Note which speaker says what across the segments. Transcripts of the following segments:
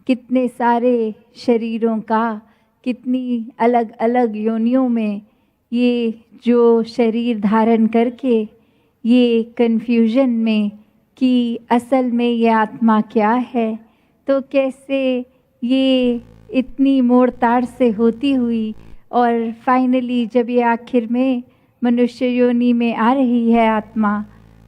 Speaker 1: कितने सारे शरीरों का, कितनी अलग अलग योनियों में ये जो शरीर धारण करके ये कन्फ्यूजन में कि असल में ये आत्मा क्या है, तो कैसे ये इतनी मोड़ ताड़ से होती हुई और फाइनली जब ये आखिर में मनुष्य योनि में आ रही है आत्मा,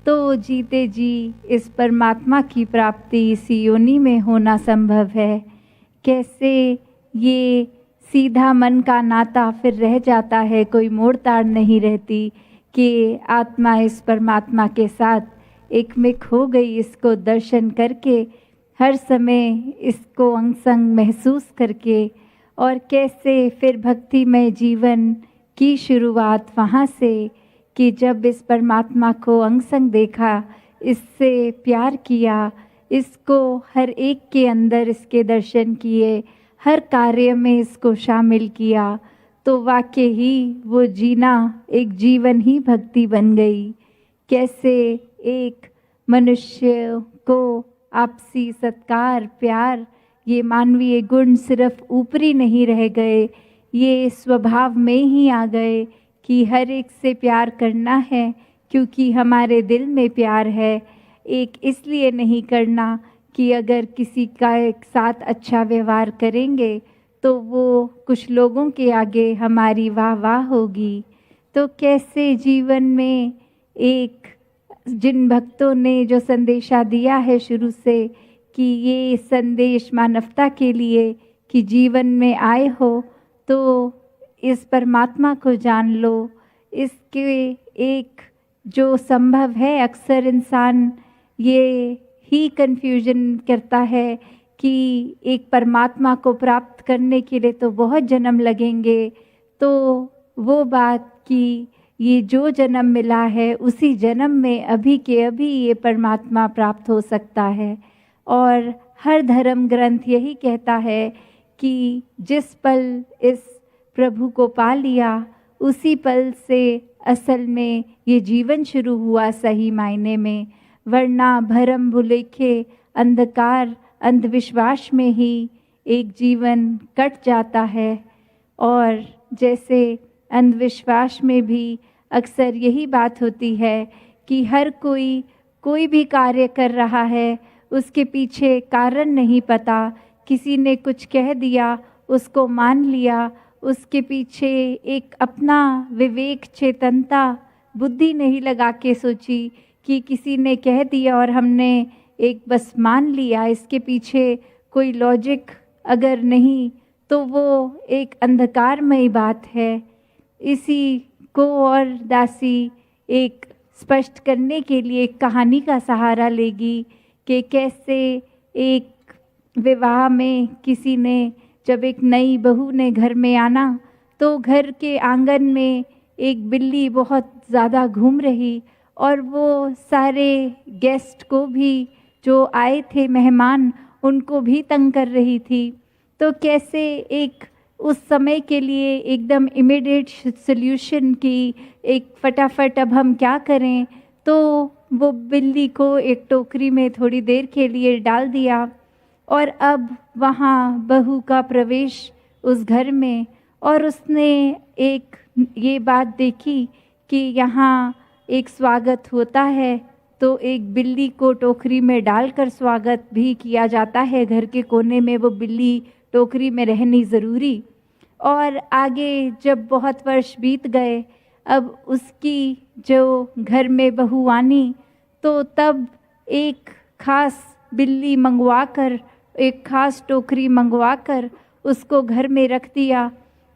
Speaker 1: तो जीते जी इस परमात्मा की प्राप्ति इसी योनि में होना संभव है। कैसे ये सीधा मन का नाता फिर रह जाता है, कोई मोड़ ताड़ नहीं रहती कि आत्मा इस परमात्मा के साथ एकमिक हो गई, इसको दर्शन करके हर समय इसको अंग संग महसूस करके, और कैसे फिर भक्तिमय जीवन की शुरुआत वहाँ से कि जब इस परमात्मा को अंग संग देखा, इससे प्यार किया, इसको हर एक के अंदर इसके दर्शन किए, हर कार्य में इसको शामिल किया, तो वाकई ही वो जीना एक जीवन ही भक्ति बन गई। कैसे एक मनुष्य को आपसी सत्कार, प्यार, ये मानवीय गुण सिर्फ ऊपरी नहीं रह गए, ये स्वभाव में ही आ गए कि हर एक से प्यार करना है क्योंकि हमारे दिल में प्यार है। एक इसलिए नहीं करना कि अगर किसी का एक साथ अच्छा व्यवहार करेंगे तो वो कुछ लोगों के आगे हमारी वाह वाह होगी। तो कैसे जीवन में एक जिन भक्तों ने जो संदेशा दिया है शुरू से कि ये संदेश मानवता के लिए कि जीवन में आए हो तो इस परमात्मा को जान लो, इसके एक जो संभव है, अक्सर इंसान ये ही कन्फ्यूजन करता है कि एक परमात्मा को प्राप्त करने के लिए तो बहुत जन्म लगेंगे, तो वो बात कि ये जो जन्म मिला है उसी जन्म में अभी के अभी ये परमात्मा प्राप्त हो सकता है। और हर धर्म ग्रंथ यही कहता है कि जिस पल इस प्रभु को पा लिया उसी पल से असल में ये जीवन शुरू हुआ सही मायने में, वरना भरम भुलेखे अंधकार अंधविश्वास में ही एक जीवन कट जाता है। और जैसे अंधविश्वास में भी अक्सर यही बात होती है कि हर कोई भी कार्य कर रहा है, उसके पीछे कारण नहीं पता, किसी ने कुछ कह दिया उसको मान लिया, उसके पीछे एक अपना विवेक चेतनता बुद्धि नहीं लगा के सोची कि किसी ने कह दिया और हमने एक बस मान लिया, इसके पीछे कोई लॉजिक अगर नहीं तो वो एक अंधकारमय बात है। इसी को और दासी एक स्पष्ट करने के लिए एक कहानी का सहारा लेगी कि कैसे एक विवाह में किसी ने जब एक नई बहू ने घर में आना तो घर के आंगन में एक बिल्ली बहुत ज़्यादा घूम रही और वो सारे गेस्ट को भी जो आए थे मेहमान उनको भी तंग कर रही थी। तो कैसे एक उस समय के लिए एकदम इमीडिएट सल्यूशन की एक फटाफट अब हम क्या करें, तो वो बिल्ली को एक टोकरी में थोड़ी देर के लिए डाल दिया और अब वहाँ बहू का प्रवेश उस घर में, और उसने एक ये बात देखी कि यहाँ एक स्वागत होता है तो एक बिल्ली को टोकरी में डालकर स्वागत भी किया जाता है, घर के कोने में वो बिल्ली टोकरी में रहनी ज़रूरी। और आगे जब बहुत वर्ष बीत गए, अब उसकी जो घर में बहू आनी तो तब एक खास बिल्ली मंगवाकर, एक खास टोकरी मंगवाकर उसको घर में रख दिया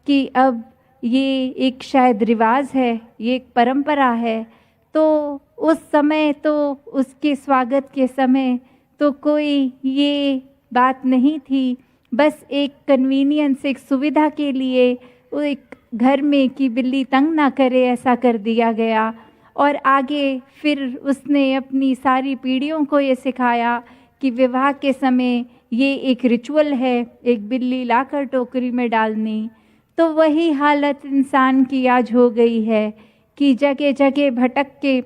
Speaker 1: कि अब ये एक शायद रिवाज है, ये एक परंपरा है। तो उस समय तो उसके स्वागत के समय तो कोई ये बात नहीं थी, बस एक कन्वीनियंस, एक सुविधा के लिए वो एक घर में कि बिल्ली तंग ना करे ऐसा कर दिया गया। और आगे फिर उसने अपनी सारी पीढ़ियों को ये सिखाया कि विवाह के समय ये एक रिचुअल है, एक बिल्ली लाकर टोकरी में डालनी। तो वही हालत इंसान की आज हो गई है कि जगह जगह भटक के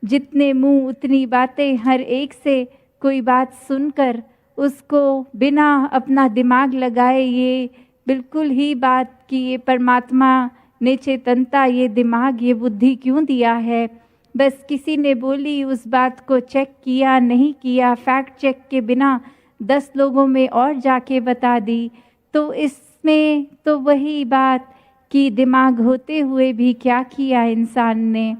Speaker 1: जितने मुंह उतनी बातें, हर एक से कोई बात सुनकर उसको बिना अपना दिमाग लगाए ये बिल्कुल ही बात कि ये परमात्मा ने चेतनता, ये दिमाग, ये बुद्धि क्यों दिया है, बस किसी ने बोली उस बात को चेक किया नहीं किया, फैक्ट चेक के बिना 10 लोगों में और जाके बता दी। तो इसमें तो वही बात कि दिमाग होते हुए भी क्या किया इंसान ने।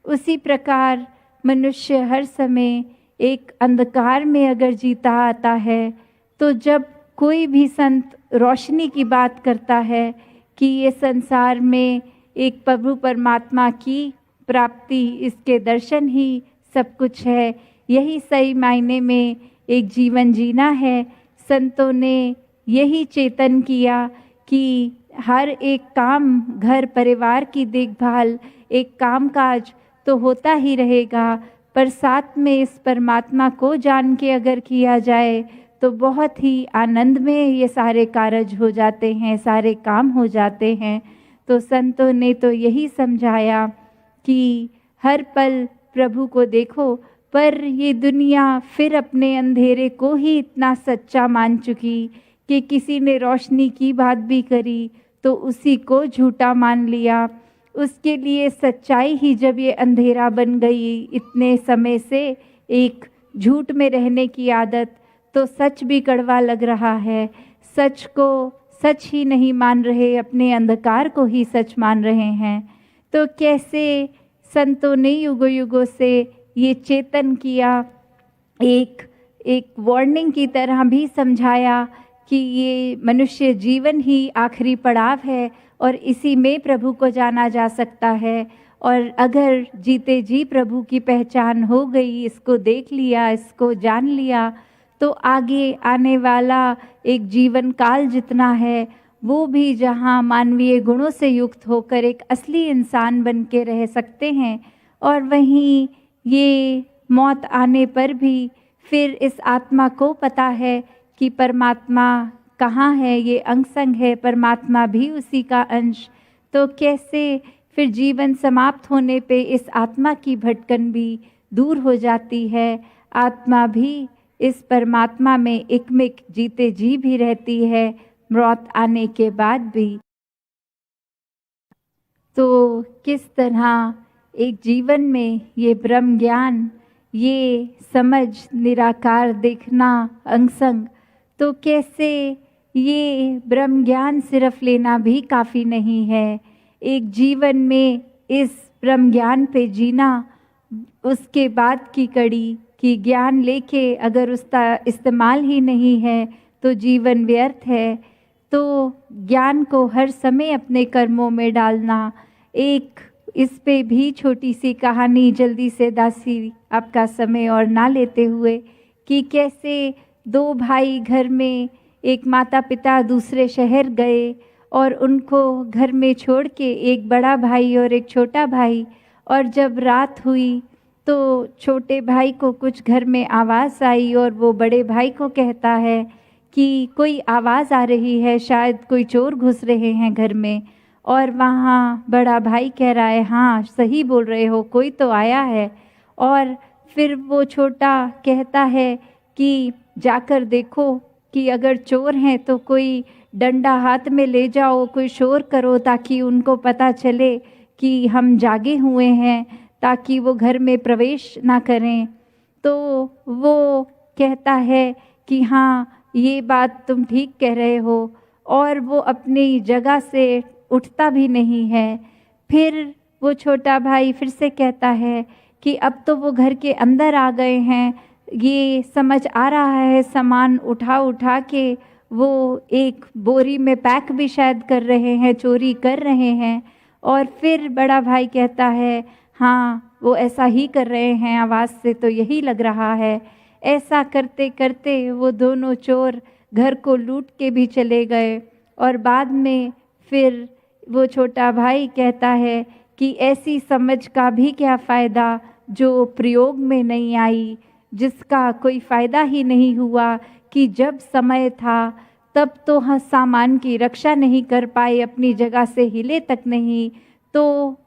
Speaker 1: उसी प्रकार मनुष्य हर समय एक अंधकार में अगर जीता आता है, तो जब कोई भी संत रोशनी की बात करता है कि ये संसार में एक प्रभु परमात्मा की प्राप्ति, इसके दर्शन ही सब कुछ है, यही सही मायने में एक जीवन जीना है। संतों ने यही चेतन किया कि हर एक काम, घर परिवार की देखभाल, एक कामकाज तो होता ही रहेगा, पर साथ में इस परमात्मा को जान के अगर किया जाए तो बहुत ही आनंद में ये सारे कार्य हो जाते हैं, सारे काम हो जाते हैं। तो संतों ने तो यही समझाया कि हर पल प्रभु को देखो, पर ये दुनिया फिर अपने अंधेरे को ही इतना सच्चा मान चुकी कि किसी ने रोशनी की बात भी करी तो उसी को झूठा मान लिया। उसके लिए सच्चाई ही जब ये अंधेरा बन गई इतने समय से, एक झूठ में रहने की आदत, तो सच भी कड़वा लग रहा है। सच को सच ही नहीं मान रहे, अपने अंधकार को ही सच मान रहे हैं। तो कैसे संतों ने युगों युगों से ये चेतन किया, एक वार्निंग की तरह भी समझाया कि ये मनुष्य जीवन ही आखिरी पड़ाव है और इसी में प्रभु को जाना जा सकता है। और अगर जीते जी प्रभु की पहचान हो गई, इसको देख लिया, इसको जान लिया, तो आगे आने वाला एक जीवन काल जितना है वो भी जहाँ मानवीय गुणों से युक्त होकर एक असली इंसान बन के रह सकते हैं। और वहीं ये मौत आने पर भी फिर इस आत्मा को पता है कि परमात्मा कहाँ है, ये अंग संग है, परमात्मा भी उसी का अंश। तो कैसे फिर जीवन समाप्त होने पे इस आत्मा की भटकन भी दूर हो जाती है, आत्मा भी इस परमात्मा में एकमिक जीते जी भी रहती है मौत आने के बाद भी। तो किस तरह एक जीवन में ये ब्रह्म ज्ञान, ये समझ, निराकार देखना अंग संग, तो कैसे ये ब्रह्म ज्ञान सिर्फ लेना भी काफ़ी नहीं है, एक जीवन में इस ब्रह्म ज्ञान पे जीना, उसके बाद की कड़ी कि ज्ञान लेके अगर उसका इस्तेमाल ही नहीं है तो जीवन व्यर्थ है। तो ज्ञान को हर समय अपने कर्मों में डालना, एक इस पे भी छोटी सी कहानी जल्दी से दासी आपका समय और ना लेते हुए, कि कैसे 2 भाई घर में, एक माता पिता दूसरे शहर गए और उनको घर में छोड़ के, एक बड़ा भाई और एक छोटा भाई, और जब रात हुई तो छोटे भाई को कुछ घर में आवाज़ आई और वो बड़े भाई को कहता है कि कोई आवाज़ आ रही है, शायद कोई चोर घुस रहे हैं घर में। और वहाँ बड़ा भाई कह रहा है हाँ सही बोल रहे हो, कोई तो आया है। और फिर वो छोटा कहता है कि जाकर देखो कि अगर चोर हैं तो कोई डंडा हाथ में ले जाओ, कोई शोर करो ताकि उनको पता चले कि हम जागे हुए हैं, ताकि वो घर में प्रवेश ना करें। तो वो कहता है कि हाँ ये बात तुम ठीक कह रहे हो, और वो अपनी जगह से उठता भी नहीं है। फिर वो छोटा भाई फिर से कहता है कि अब तो वो घर के अंदर आ गए हैं, ये समझ आ रहा है, सामान उठा उठा के वो एक बोरी में पैक भी शायद कर रहे हैं, चोरी कर रहे हैं। और फिर बड़ा भाई कहता है हाँ वो ऐसा ही कर रहे हैं, आवाज़ से तो यही लग रहा है। ऐसा करते करते वो दोनों चोर घर को लूट के भी चले गए। और बाद में फिर वो छोटा भाई कहता है कि ऐसी समझ का भी क्या फ़ायदा जो प्रयोग में नहीं आई, जिसका कोई फ़ायदा ही नहीं हुआ, कि जब समय था तब तो हम सामान की रक्षा नहीं कर पाए, अपनी जगह से हिले तक नहीं। तो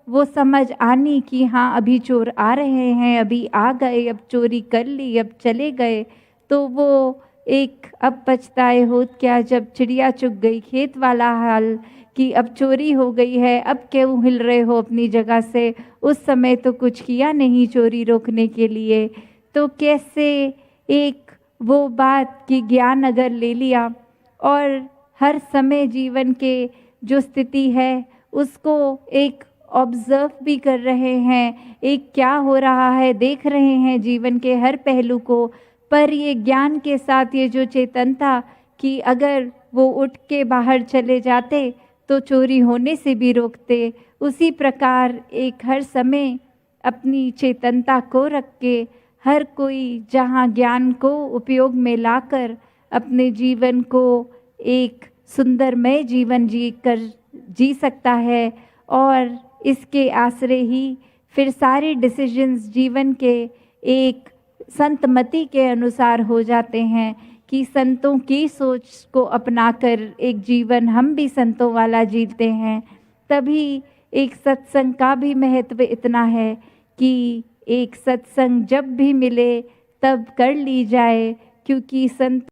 Speaker 1: वो समझ आनी कि हाँ अभी चोर आ रहे हैं, अभी आ गए, अब चोरी कर ली, अब चले गए। तो वो एक अब पछताए होत क्या, जब चिड़िया चुग गई खेत वाला हाल, कि अब चोरी हो गई है, अब क्यों हिल रहे हो अपनी जगह से, उस समय तो कुछ किया नहीं चोरी रोकने के लिए। तो कैसे एक वो बात कि ज्ञान अगर ले लिया और हर समय जीवन के जो स्थिति है उसको एक ऑब्जर्व भी कर रहे हैं, एक क्या हो रहा है देख रहे हैं जीवन के हर पहलू को, पर ये ज्ञान के साथ ये जो चेतनता कि अगर वो उठ के बाहर चले जाते तो चोरी होने से भी रोकते, उसी प्रकार एक हर समय अपनी चेतनता को रख के हर कोई जहाँ ज्ञान को उपयोग में लाकर अपने जीवन को एक सुंदरमय जीवन जी सकता है। और इसके आश्रय ही फिर सारे डिसीजंस जीवन के एक संतमति के अनुसार हो जाते हैं कि संतों की सोच को अपनाकर एक जीवन हम भी संतों वाला जीते हैं। तभी एक सत्संग का भी महत्व इतना है कि एक सत्संग जब भी मिले तब कर ली जाए, क्योंकि संत